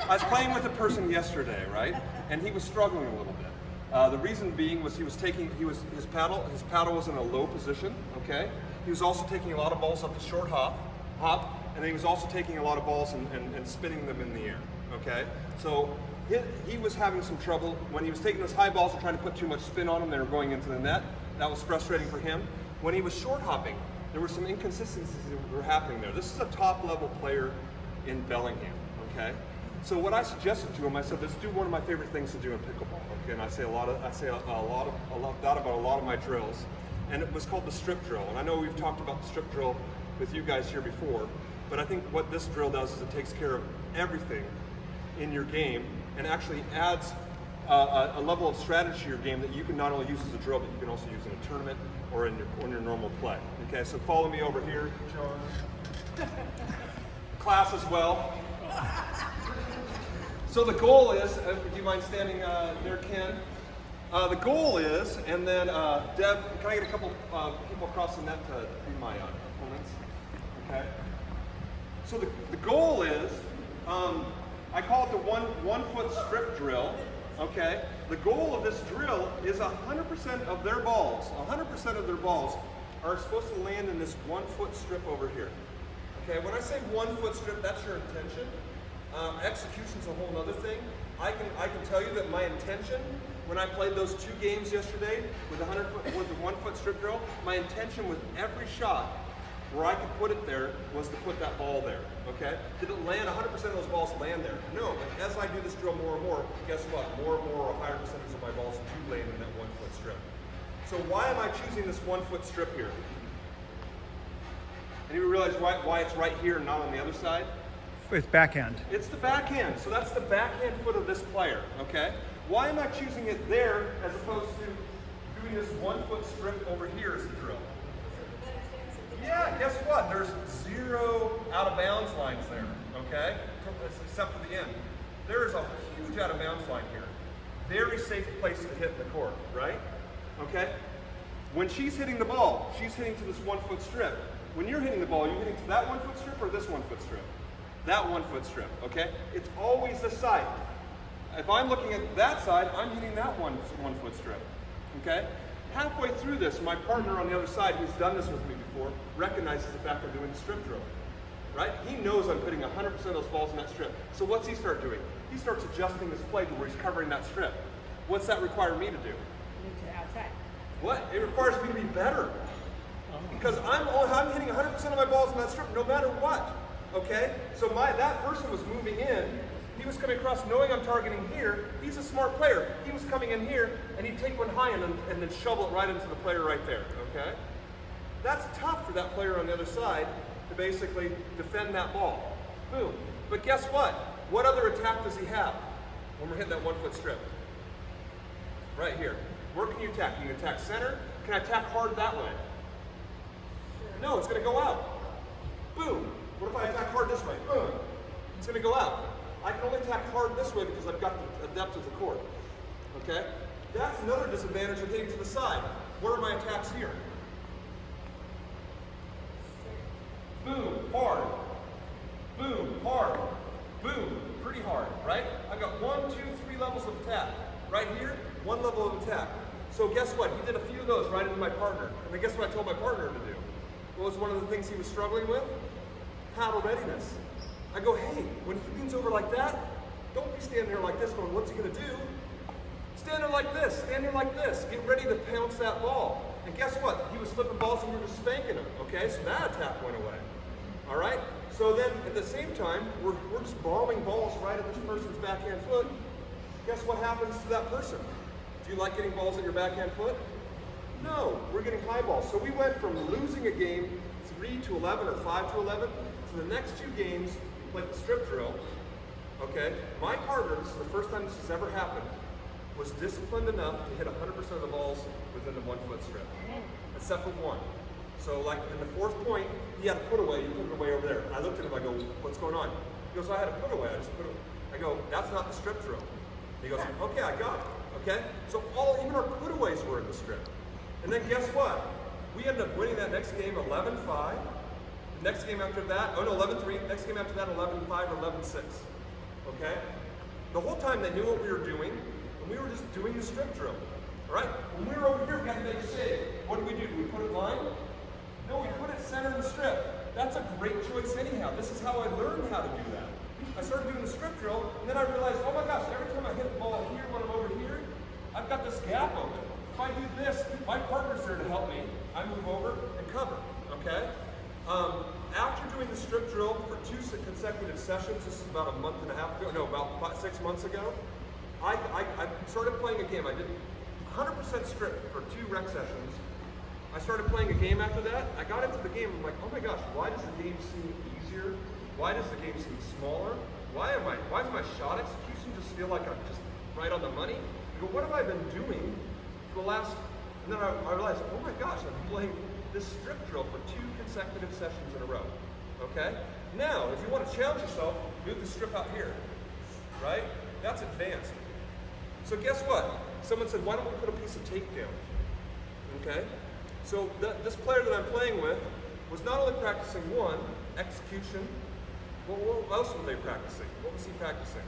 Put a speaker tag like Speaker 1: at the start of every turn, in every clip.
Speaker 1: I was playing with a person yesterday, right? And he was struggling a little bit. The reason being was his paddle was in a low position, okay? He was also taking a lot of balls up the short hop, and then he was also taking a lot of balls and spinning them in the air, okay? So he was having some trouble when he was taking those high balls and trying to put too much spin on them. They were going into the net. That was frustrating for him. When he was short hopping, there were some inconsistencies that were happening there. This is a top level player in Bellingham, okay? So what I suggested to him, I said, let's do one of my favorite things to do in pickleball, okay? And I say a lot about a lot of my drills, and it was called the strip drill. And I know we've talked about the strip drill with you guys here before, but I think what this drill does is it takes care of everything in your game and actually adds a level of strategy to your game that you can not only use as a drill, but you can also use in a tournament or in your normal play. Okay, so follow me over here, John. Class as well. So the goal is, do you mind standing there, Ken? The goal is, and then Deb, can I get a couple people across the net to be my opponents? Okay. So the goal is, I call it the one foot strip drill. Okay. The goal of this drill is 100% of their balls. 100% of their balls are supposed to land in this 1 foot strip over here. Okay. When I say 1 foot strip, that's your intention. Execution's a whole other thing. I can tell you that my intention when I played those 2 games yesterday with the 1 foot strip drill, my intention with every shot where I could put it there was to put that ball there. Okay? Did it land? 100% of those balls land there? No. But as I do this drill more and more, guess what? More and more, a higher percentage of my balls do land in that 1 foot strip. So why am I choosing this 1 foot strip here? Anyone realize why it's right here and not on the other side?
Speaker 2: It's backhand.
Speaker 1: It's the backhand. So that's the backhand foot of this player, okay? Why am I choosing it there as opposed to doing this 1 foot strip over here as a drill? Yeah, guess what? There's 0 out of bounds lines there, okay? Except for the end. There is a huge out of bounds line here. Very safe place to hit in the court, right? Okay? When she's hitting the ball, she's hitting to this 1 foot strip. When you're hitting the ball, you're hitting to that 1 foot strip or this 1 foot strip? That 1 foot strip, okay? It's always the side. If I'm looking at that side, I'm hitting that one foot strip, okay? Halfway through this, my partner on the other side, who's done this with me before, recognizes the fact I'm doing the strip drill, right? He knows I'm putting 100% of those balls in that strip. So what's he start doing? He starts adjusting his play to where he's covering that strip. What's that require me to do?
Speaker 3: Move to the outside.
Speaker 1: What? It requires me to be better. Because I'm hitting 100% of my balls in that strip no matter what. Okay, so that person was moving in. He was coming across knowing I'm targeting here. He's a smart player. He was coming in here, and he'd take one high and then shovel it right into the player right there, okay? That's tough for that player on the other side to basically defend that ball. Boom. But guess what? What other attack does he have when we're hitting that 1 foot strip? Right here. Where can you attack? You can attack center. Can I attack hard that way? No, it's going to go out. Boom. What if I attack hard this way? Boom. It's going to go out. I can only attack hard this way because I've got the depth of the court. Okay? That's another disadvantage of hitting to the side. What are my attacks here? Boom, hard. Boom, hard. Boom, pretty hard, right? I've got 1, 2, 3 levels of attack. Right here, 1 level of attack. So guess what? He did a few of those right into my partner. And then guess what I told my partner to do? What was one of the things he was struggling with? Paddle readiness. I go, hey, when he leans over like that, don't be standing there like this going, what's he going to do? Stand there like this, stand there like this. Get ready to pounce that ball. And guess what? He was flipping balls and we were just spanking him. Okay, so that attack went away. All right? So then at the same time, we're just bombing balls right at this person's backhand foot. Guess what happens to that person? Do you like getting balls at your backhand foot? No, we're getting high balls. So we went from losing a game 3 to 11 or 5 to 11 to the next 2 games, we played the strip drill. Okay, my partner, this is the first time this has ever happened, was disciplined enough to hit 100% of the balls within the 1 foot strip, except for one. So like in the 4th point, he had a put away, you put it away over there. And I looked at him, I go, what's going on? He goes, I had a put away, I just put it. I go, that's not the strip drill. He goes, okay, I got it. Okay, so even our put aways were in the strip. And then guess what? We ended up winning that next game 11-5. The next game after that, 11-3. Next game after that, 11-5 or 11-6. okay? The whole time they knew what we were doing, and we were just doing the strip drill, all right? When we were over here, we got to make a save. What do? Do we put it line? No, we put it center in the strip. That's a great choice anyhow. This is how I learned how to do that. I started doing the strip drill, and then I realized, oh my gosh, every time I hit the ball here when I'm over here, I've got this gap open. If I do this, my partner's there to help me. I move over and cover, okay? After doing the strip drill for 2 consecutive sessions, this is about a month and a half ago, no, about 6 months ago, I started playing a game. I did 100% strip for 2 rec sessions. I started playing a game after that. I got into the game, I'm like, oh my gosh, why does the game seem easier? Why does the game seem smaller? Why is my shot execution just feel like I'm just right on the money? I go, what have I been doing for the last, and then I realized, oh my gosh, I've been playing this strip drill for 2 consecutive sessions in a row, okay? Now, if you want to challenge yourself, move the strip out here, right? That's advanced. So guess what? Someone said, why don't we put a piece of tape down, okay? So this player that I'm playing with was not only practicing one, execution. Well, what else were they practicing? What was he practicing?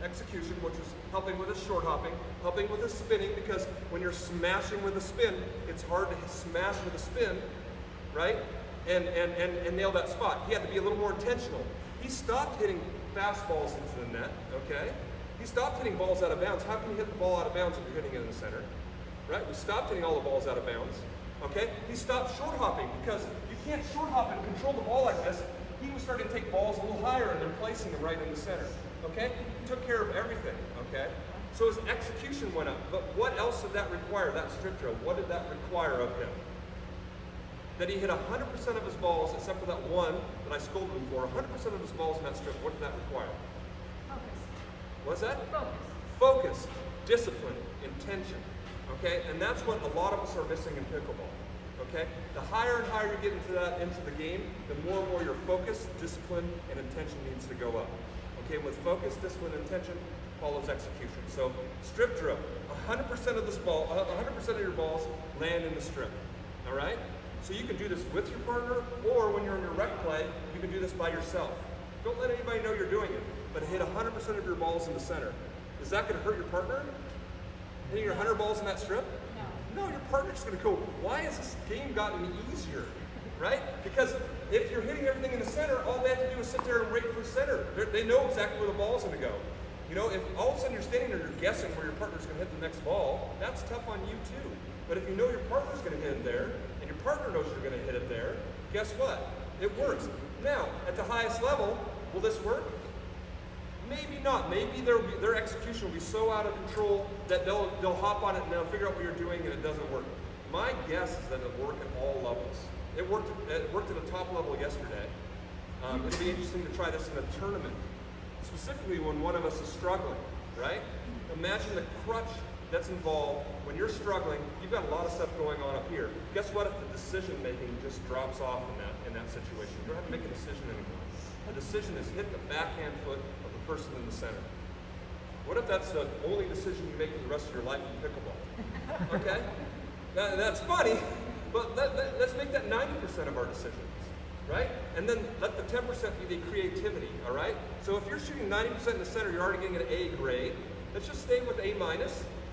Speaker 1: Execution, which was helping with his short hopping, helping with his spinning, because when you're smashing with a spin, it's hard to smash with a spin, right? And nail that spot. He had to be a little more intentional. He stopped hitting fastballs into the net, okay? He stopped hitting balls out of bounds. How can you hit the ball out of bounds if you're hitting it in the center? Right? We stopped hitting all the balls out of bounds, okay? He stopped short hopping because you can't short hop and control the ball like this. He was starting to take balls a little higher and then placing them right in the center, okay? He took care of everything, okay? So his execution went up. But what else did that require, that strip drill? What did that require of him? That he hit 100% of his balls, except for that one that I scolded him for. 100% of his balls in that strip, what did that require?
Speaker 2: Focus.
Speaker 1: What's that?
Speaker 2: Focus.
Speaker 1: Focus, discipline, intention, okay? And that's what a lot of us are missing in pickleball, okay? The higher and higher you get into the game, the more and more your focus, discipline, and intention needs to go up. Okay, with focus, discipline, and intention follows execution. So strip drill, 100% of this ball, 100% of your balls land in the strip, all right? So you can do this with your partner, or when you're in your rec play, you can do this by yourself. Don't let anybody know you're doing it, but hit 100% of your balls in the center. Is that going to hurt your partner? Hitting your 100 balls in that strip? No, your partner's going to go, why has this game gotten easier? Right? Because if you're hitting everything in the center, all they have to do is sit there and wait for the center. They know exactly where the ball's going to go. You know, if all of a sudden you're standing there, you're guessing where your partner's going to hit the next ball, that's tough on you too. But if you know your partner's going to hit it there, and your partner knows you're going to hit it there, guess what? It works. Now, at the highest level, will this work? Maybe not. Maybe their execution will be so out of control that they'll hop on it and they'll figure out what you're doing and it doesn't work. My guess is that it'll work at all levels. It worked at the top level yesterday. It'll be interesting to try this in a tournament, specifically when one of us is struggling, right? Imagine the crutch that's involved when you're struggling. You've got a lot of stuff going on up here. Guess what if the decision making just drops off in that situation? You don't have to make a decision anymore. A decision is hit the backhand foot of the person in the center. What if that's the only decision you make for the rest of your life in pickleball? Okay? That's funny, but let's make that 90% of our decisions, right? And then let the 10% be the creativity, all right? So if you're shooting 90% in the center, you're already getting an A grade. Let's just stay with A-,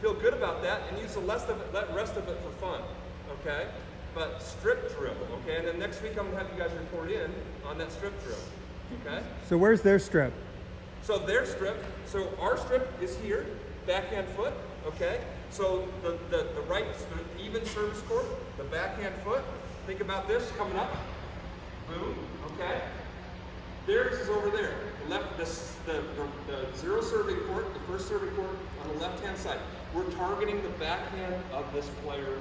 Speaker 1: feel good about that, and use the rest of it for fun, okay? But strip drill, okay? And then next week I'm gonna have you guys report in on that strip drill, okay?
Speaker 3: So where's their strip?
Speaker 1: So their strip, so our strip is here, backhand foot, okay? So the even service court, the backhand foot, think about this coming up, boom, okay? Theirs is over there, the zero serving court, the first serving court on the left-hand side. We're targeting the backhand of this player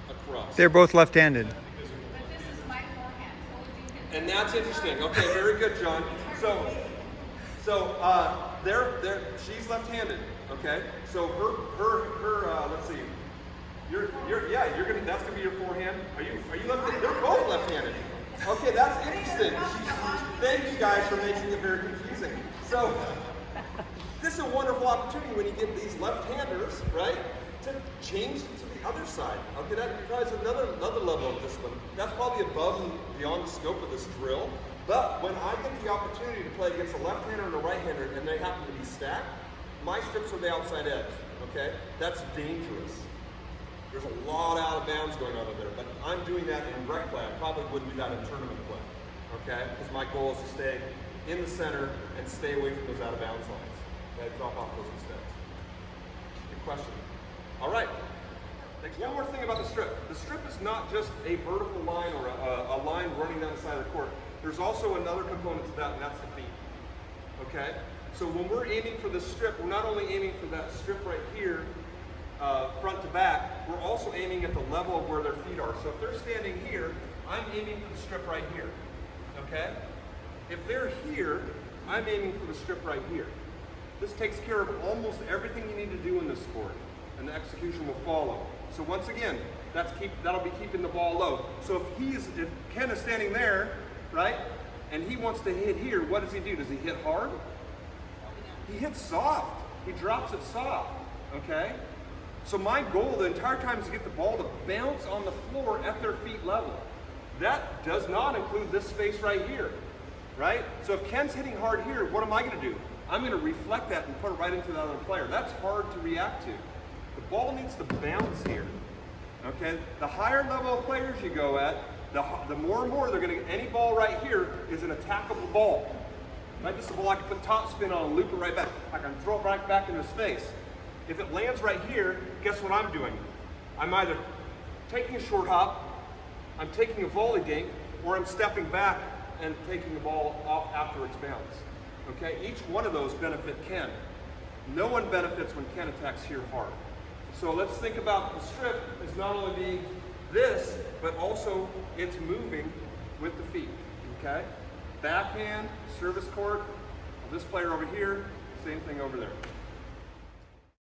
Speaker 1: across.
Speaker 3: They're both left-handed.
Speaker 2: But this is my forehand, so would you hit
Speaker 1: And that's interesting. Okay, very good, John. So she's left-handed. Okay. So her let's see. That's gonna be your forehand. Are you left-handed? They're both left-handed. Okay, that's interesting. Thank you guys for making it very confusing. So this is a wonderful opportunity when you get these left-handers, right, to change to the other side. Okay, that requires another level of discipline. That's probably above and beyond the scope of this drill. But when I get the opportunity to play against a left-hander and a right-hander and they happen to be stacked, my strips are the outside edge, okay? That's dangerous. There's a lot out of bounds going on over there, but I'm doing that in rec play. I probably wouldn't do that in tournament play, okay? Because my goal is to stay in the center and stay away from those out of bounds lines. Okay, drop off those mistakes. Good question. All right. One more thing about the strip. The strip is not just a vertical line or a line running down the side of the court. There's also another component to that, and that's the feet. Okay? So when we're aiming for the strip, we're not only aiming for that strip right here, front to back, we're also aiming at the level of where their feet are. So if they're standing here, I'm aiming for the strip right here. Okay? If they're here, I'm aiming for the strip right here. This takes care of almost everything you need to do in this sport, and the execution will follow. So once again, that'll be keeping the ball low. So if Ken is standing there, right, and he wants to hit here, what does he do? Does he hit hard? He hits soft. He drops it soft, okay? So my goal the entire time is to get the ball to bounce on the floor at their feet level. That does not include this space right here, right? So if Ken's hitting hard here, what am I gonna do? I'm gonna reflect that and put it right into the other player. That's hard to react to. The ball needs to bounce here, okay? The higher level of players you go at, the more and more they're gonna get. Any ball right here is an attackable ball. Right, this is a ball I can put top spin on and loop it right back. I can throw it right back into space. If it lands right here, guess what I'm doing? I'm either taking a short hop, I'm taking a volley dink, or I'm stepping back and taking the ball off after it's bounced. Okay, each one of those benefit Ken. No one benefits when Ken attacks here hard. So let's think about the strip as not only being this, but also it's moving with the feet, okay? Backhand, service court, this player over here, same thing over there.